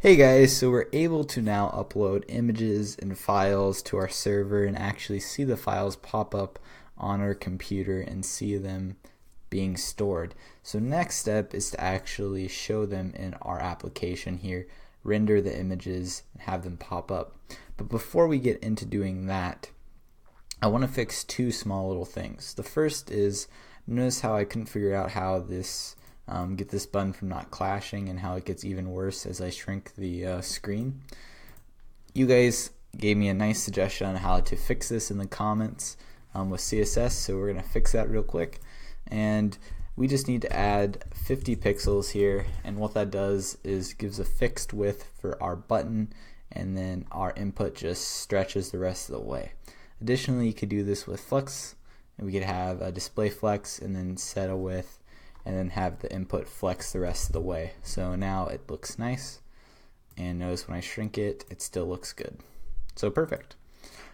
Hey guys, so we're able to now upload images and files to our server and actually see the files pop up on our computer and see them being stored. So next step is to actually show them in our application here, render the images and have them pop up. But before we get into doing that, I want to fix two small little things. The first is, notice how I couldn't figure out how this get this button from not clashing and how it gets even worse as I shrink the screen. You guys gave me a nice suggestion on how to fix this in the comments with CSS, so we're going to fix that real quick. And we just need to add 50 pixels here, and what that does is gives a fixed width for our button, and then our input just stretches the rest of the way. Additionally, you could do this with flex, and we could have a display flex and then set a width and then have the input flex the rest of the way. So now it looks nice, and notice when I shrink it, it still looks good. So perfect.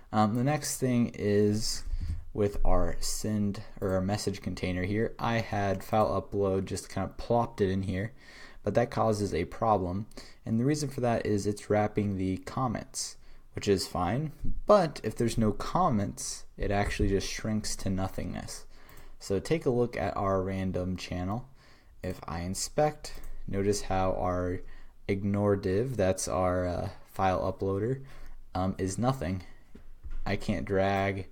The next thing is with our send or our message container here. I had file upload just kind of plopped it in here, but that causes a problem, and the reason for that is it's wrapping the comments, which is fine, but if there's no comments, it actually just shrinks to nothingness. So take a look at our random channel. If I inspect, notice how our ignore div, that's our file uploader, is nothing. I can't drag.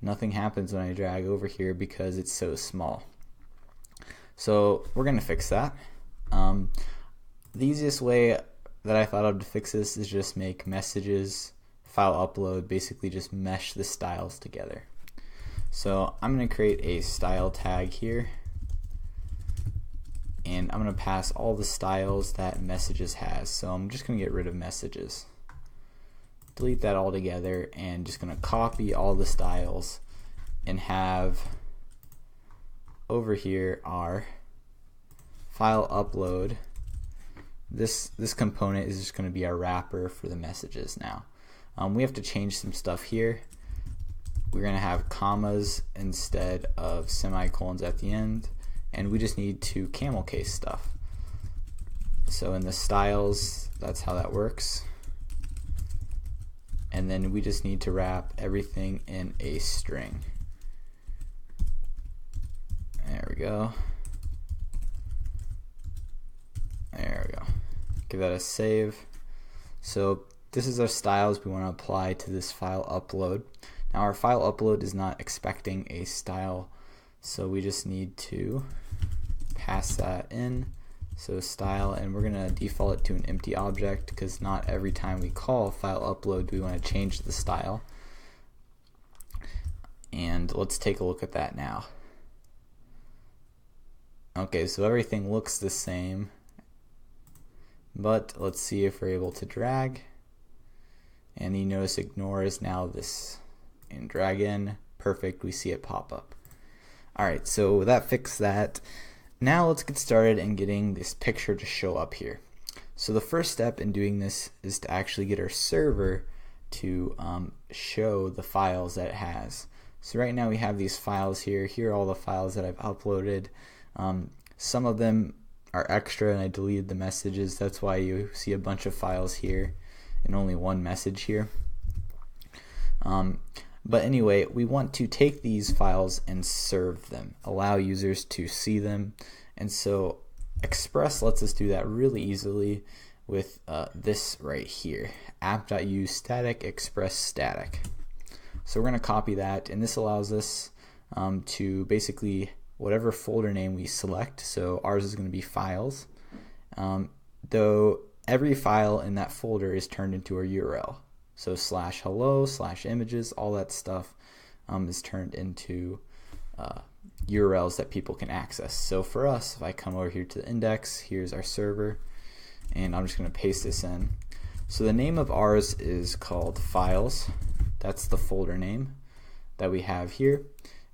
Nothing happens when I drag over here because it's so small. So we're going to fix that. The easiest way that I thought of to fix this is just make messages, file upload, basically just mesh the styles together. So I'm going to create a style tag here, and I'm going to pass all the styles that messages has. So I'm just going to get rid of messages, delete that all together, and just going to copy all the styles and have over here our file upload. This component is just going to be our wrapper for the messages now. We have to change some stuff here. We're going to have commas instead of semicolons at the end, and we just need to camel case stuff. So in the styles, that's how that works. And then we just need to wrap everything in a string. There we go. There we go. Give that a save. So this is our styles we want to apply to this file upload. Now our file upload is not expecting a style, so we just need to pass that in. So style, and we're going to default it to an empty object because not every time we call file upload do we want to change the style. And let's take a look at that now. Okay, so everything looks the same, but let's see if we're able to drag. And you notice ignore is now this, and drag in, perfect, we see it pop up. Alright, so that fixed that. Now let's get started in getting this picture to show up here. So the first step in doing this is to actually get our server to show the files that it has. So right now we have these files here. Here are all the files that I've uploaded. Some of them are extra and I deleted the messages. That's why you see a bunch of files here and only one message here. But anyway, we want to take these files and serve them, allow users to see them, and so Express lets us do that really easily with this right here, app.use static express static. So we're going to copy that, and this allows us to basically whatever folder name we select, so ours is going to be files, though every file in that folder is turned into a URL. So /hello, /images, all that stuff is turned into URLs that people can access. So for us, if I come over here to the index, here's our server, and I'm just going to paste this in. So the name of ours is called files. That's the folder name that we have here.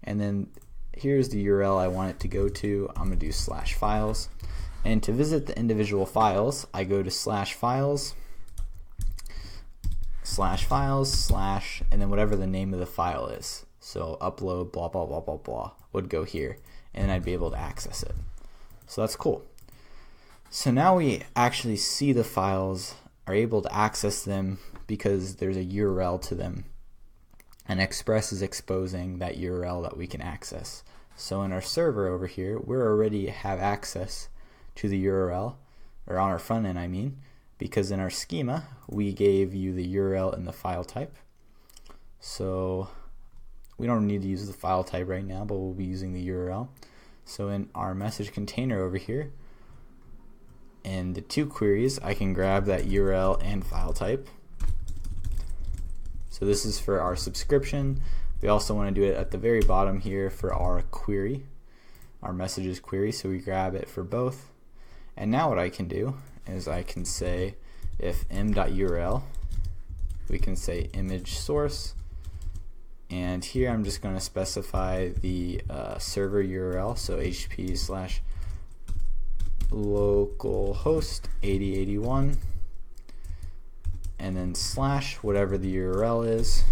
And then here's the URL I want it to go to. I'm going to do /files. And to visit the individual files, I go to /files, /files, and then whatever the name of the file is. So upload blah blah blah blah blah would go here, and I'd be able to access it. So that's cool. So now we actually see the files, are able to access them because there's a URL to them. And Express is exposing that URL that we can access. So in our server over here, we already have access to the URL, or on our front end I mean, because in our schema we gave you the URL and the file type. So we don't need to use the file type right now, but we'll be using the URL. So in our message container over here, in the two queries, I can grab that URL and file type. So this is for our subscription. We also want to do it at the very bottom here for our query, our messages query, so we grab it for both. And now what I can do is I can say if m.url, we can say image source, and here I'm just going to specify the server URL, so hp/localhost 8081, and then slash whatever the URL is,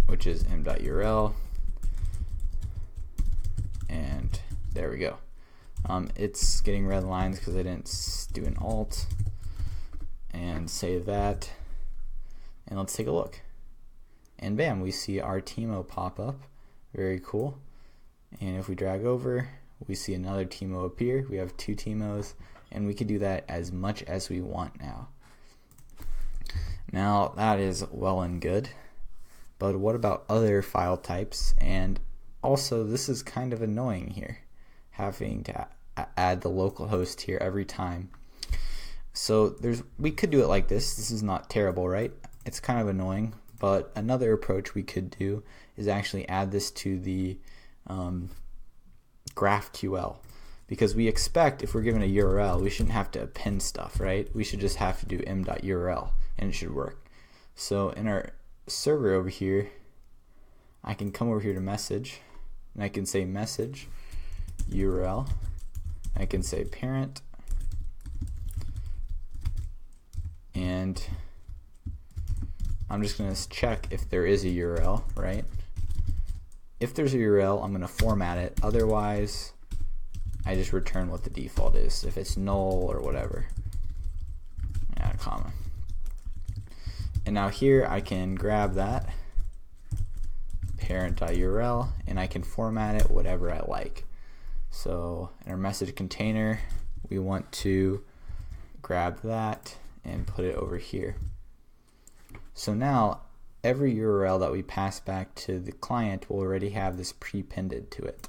which is m.url, and there we go. It's getting red lines because I didn't do an alt, and save that, and let's take a look, and bam, we see our TMO pop up. Very cool. And if we drag over, we see another TMO appear. We have two TMOs, and we can do that as much as we want now. Now that is well and good, but what about other file types? And also, this is kind of annoying here, having to add the localhost here every time. So we could do it like this. This is not terrible, right? It's kind of annoying, but another approach we could do is actually add this to the GraphQL, because we expect if we're given a URL, we shouldn't have to append stuff, right? We should just have to do m.url and it should work. So in our server over here, I can come over here to message, and I can say message URL. I can say parent, and I'm just going to check if there is a URL, right? If there's a URL, I'm going to format it. Otherwise, I just return what the default is. If it's null or whatever, add a comma. And now here I can grab that parent.url, and I can format it whatever I like. So in our message container, we want to grab that and put it over here. So now every URL that we pass back to the client will already have this prepended to it.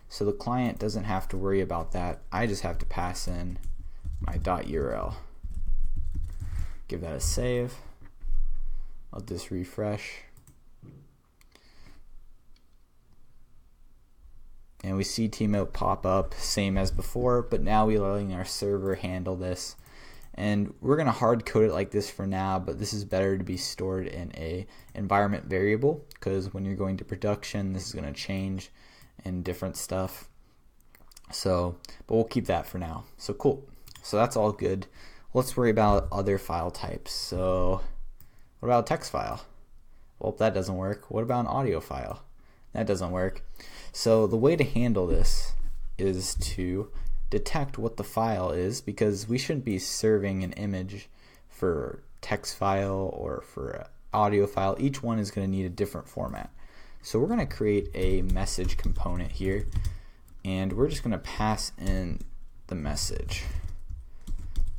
So the client doesn't have to worry about that. I just have to pass in my .url. Give that a save. Let this refresh. And we see TMO pop up, same as before, but now we're letting our server handle this. And we're going to hard code it like this for now, but this is better to be stored in a environment variable, because when you're going to production, this is going to change and different stuff. So, but we'll keep that for now. So cool. So that's all good. Let's worry about other file types. So what about a text file? Well, that doesn't work. What about an audio file? That doesn't work. So the way to handle this is to detect what the file is, because we shouldn't be serving an image for text file or for audio file. Each one is going to need a different format. So we're going to create a message component here, and we're just going to pass in the message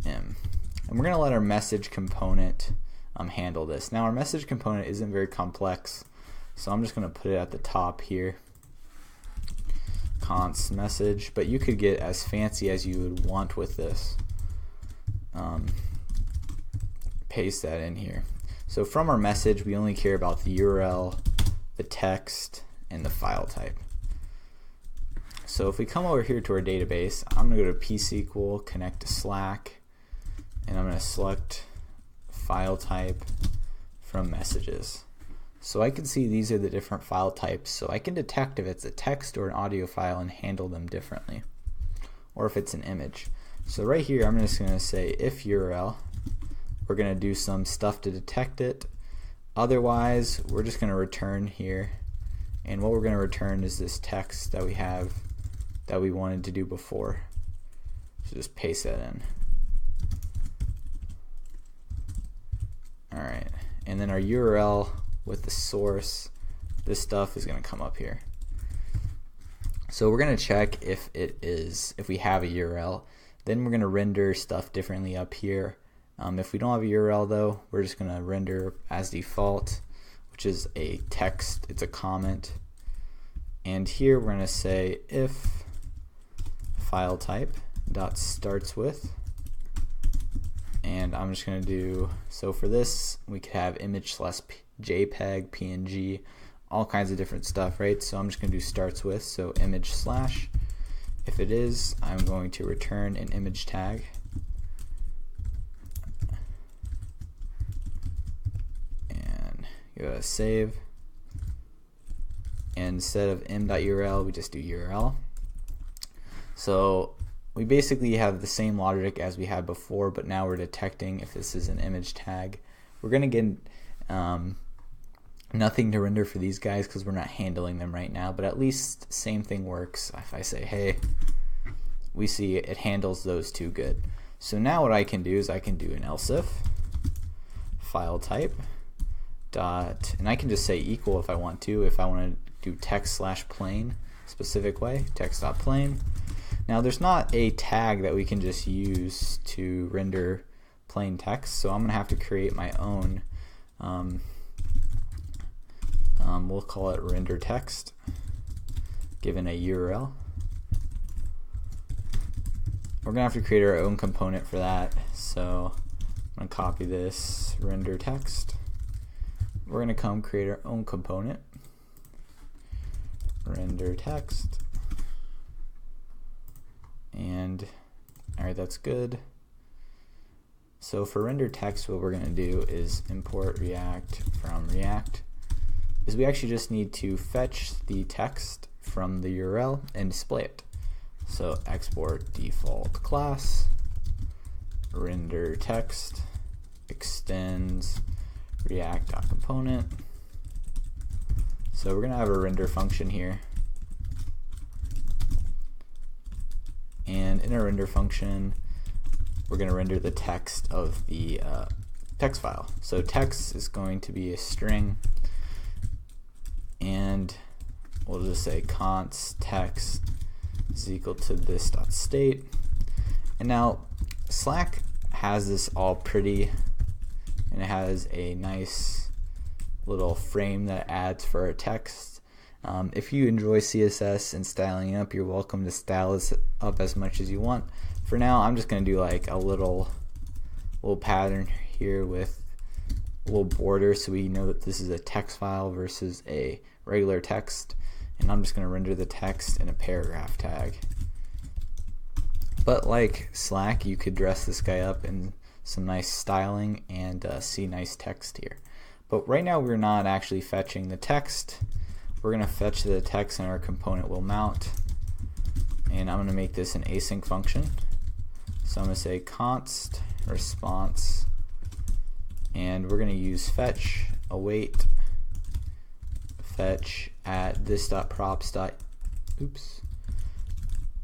and we're going to let our message component handle this. Now our message component isn't very complex, so I'm just going to put it at the top here, const message, but you could get as fancy as you would want with this. Paste that in here. So from our message, we only care about the URL, the text, and the file type. So if we come over here to our database, I'm going to go to pSQL, connect to Slack, and I'm going to select file type from messages. So I can see these are the different file types, so I can detect if it's a text or an audio file and handle them differently, or if it's an image. So right here I'm just going to say if URL. We're going to do some stuff to detect it. Otherwise, we're just going to return here, and what we're going to return is this text that we have that we wanted to do before. So just paste that in. Alright, and then our URL with the source, this stuff is going to come up here. So we're going to check if we have a URL. Then we're going to render stuff differently up here. If we don't have a URL though, we're just going to render as default, which is a text, it's a comment. And here we're going to say if file type dot starts with, and I'm just going to do, so for this we could have image slash JPEG, PNG, all kinds of different stuff, right? So I'm just going to do starts with, so image slash, if it is, I'm going to return an image tag. And go to save. And instead of m.url, we just do URL. So we basically have the same logic as we had before, but now we're detecting if this is an image tag. We're going to get nothing to render for these guys because we're not handling them right now, but at least same thing works. If I say hey, we see it handles those two good. So now what I can do is I can do an else if file type dot, and I can just say equal if I want to do text slash plain specific way, text dot plain. Now there's not a tag that we can just use to render plain text, so I'm gonna have to create my own. We'll call it render text given a URL. We're gonna have to create our own component for that, so I'm gonna copy this render text. We're gonna come create our own component, render text, and alright, that's good. So for render text, what we're gonna do is import React from React. Is we actually just need to fetch the text from the URL and display it. So export default class render text extends React.component. So we're gonna have a render function here, and in our render function we're gonna render the text of the text file. So text is going to be a string, and we'll just say const text is equal to this dot state. And now Slack has this all pretty, and it has a nice little frame that it adds for our text. If you enjoy CSS and styling it up, you're welcome to style this up as much as you want. For now, I'm just going to do like a little pattern here with a little border so we know that this is a text file versus a regular text, and I'm just going to render the text in a paragraph tag. But like Slack, you could dress this guy up in some nice styling and see nice text here. But right now we're not actually fetching the text. We're going to fetch the text and our component will mount, and I'm going to make this an async function. So I'm going to say const response, and we're going to use fetch await fetch at this.props. Oops.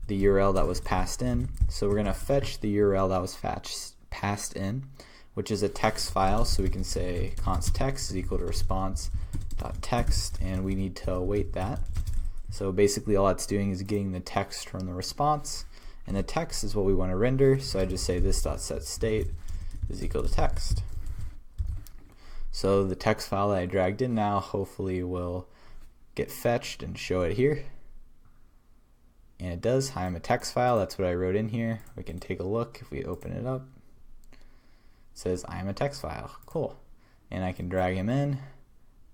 The URL that was passed in. So we're going to fetch the URL that was passed in, which is a text file. So we can say const text is equal to response.text, and we need to await that. So basically all that's doing is getting the text from the response, and the text is what we want to render. So I just say this.setState is equal to text. So the text file that I dragged in now hopefully will get fetched and show it here. And it does. Hi, I'm a text file. That's what I wrote in here. We can take a look if we open it up. It says I am a text file. Cool. And I can drag him in.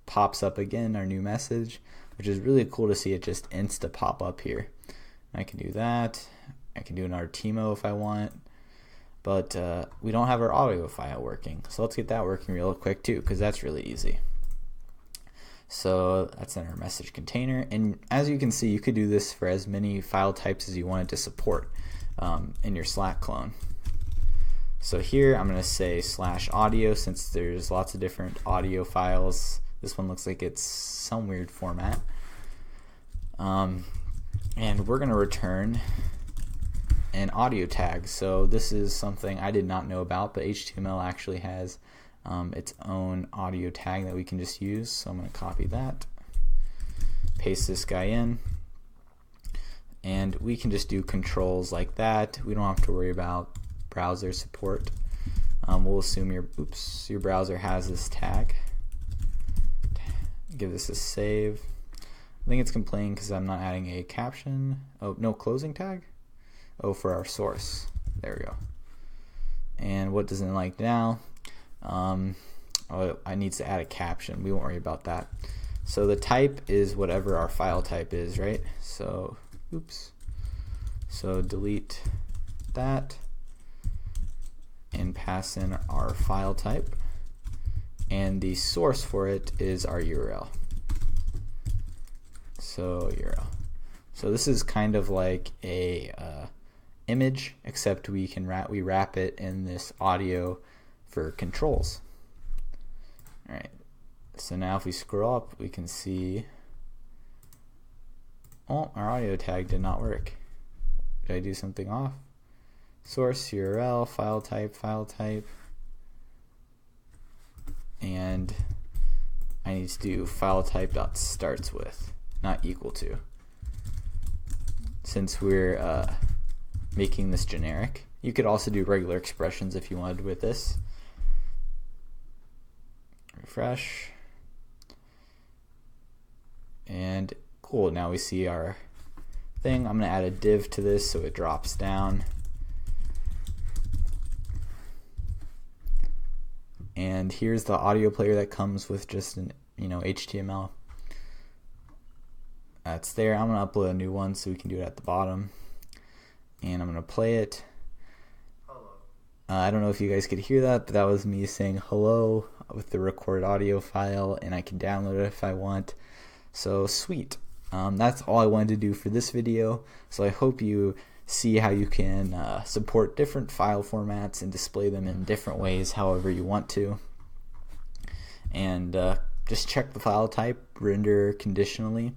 Pops up again our new message, which is really cool to see it just insta pop up here. And I can do that. I can do an Artimo if I want. But we don't have our audio file working. So let's get that working real quick too, because that's really easy. So that's in our message container, and as you can see, you could do this for as many file types as you wanted to support in your Slack clone. So here I'm going to say /audio, since there's lots of different audio files. This one looks like it's some weird format. And we're going to return an audio tag. So this is something I did not know about, but HTML actually has its own audio tag that we can just use. So I'm going to copy that, paste this guy in, and we can just do controls like that. We don't have to worry about browser support. We'll assume your browser has this tag. Give this a save. I think it's complaining because I'm not adding a caption. Oh, no closing tag? Oh, for our source. There we go. And what doesn't like now? I need to add a caption. We won't worry about that. So the type is whatever our file type is, right? So, So delete that and pass in our file type. And the source for it is our URL. So URL. So this is kind of like a image, except we wrap it in this audio for controls. All right. So now if we scroll up, we can see, oh, our audio tag did not work. Did I do something off? Source, URL, file type, and I need to do file type dot starts with, not equal to, since we're making this generic. You could also do regular expressions if you wanted with this. Refresh, and cool, now we see our thing. I'm going to add a div to this so it drops down. And here's the audio player that comes with just an HTML. That's there. I'm going to upload a new one so we can do it at the bottom. And I'm going to play it. I don't know if you guys could hear that, but that was me saying hello with the recorded audio file, and I can download it if I want. So sweet. That's all I wanted to do for this video. So I hope you see how you can support different file formats and display them in different ways however you want to. And just check the file type, render conditionally,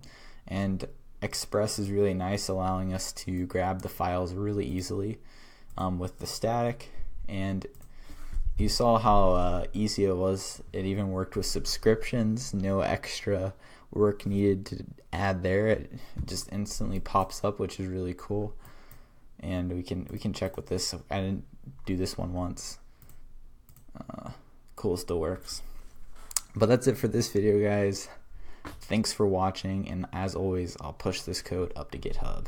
and Express is really nice, allowing us to grab the files really easily with the static. And you saw how easy it was. It even worked with subscriptions, no extra work needed to add there. It just instantly pops up, which is really cool. And we can check with this. I didn't do this one once. Cool, still works. But that's it for this video, guys. Thanks for watching, and as always, I'll push this code up to GitHub.